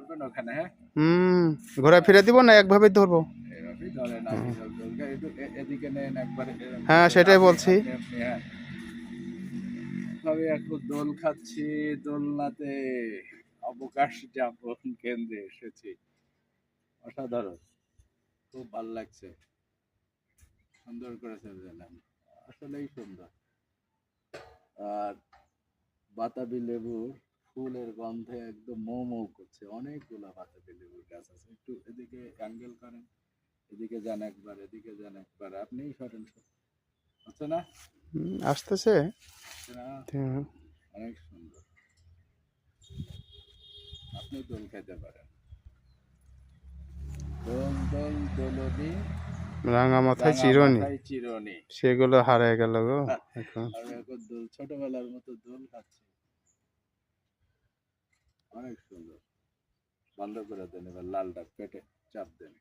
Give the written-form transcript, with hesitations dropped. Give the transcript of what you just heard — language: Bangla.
ধরবেন ওখানে, হ্যাঁ ঘোরা ফিরে দিব না একভাবে ধরবো? এভাবেই ধরেন আপনি দোলকে একটু এদিকে নেন একবারে হ্যাঁ সেটাই বলছি। হ্যাঁ আমি এখন দোল খাচ্ছি দোলনাতে অবকাশ যাপন কেন্দ্রে এসেছি অসাধারণ খুব ভালো লাগছে সুন্দর করে সাজালাম আসলেই সুন্দর আর বাতাবি লেবুর ফুলের গন্ধে একদম মৌ মৌ করছে অনেকগুলা বাতাবি লেবুর গাছ আছে একটু এদিকে অ্যাঙ্গেল করেন এদিকে যান একবার এদিকে যান একবার আপনিই সরেন হচ্ছে না আসতেছে অনেক সুন্দর আপনি দোল খেতে পারেন দোল দোল দোলনি রাঙা মাথায় চিরনি সেগুলো হারিয়ে গেল গো এখন। আমি এখন দোল ছোটবেলার মতো দোল খাচ্ছি অনেক সুন্দর বন্ধ করে দেন এবার লালটা পেটে চাপ দেন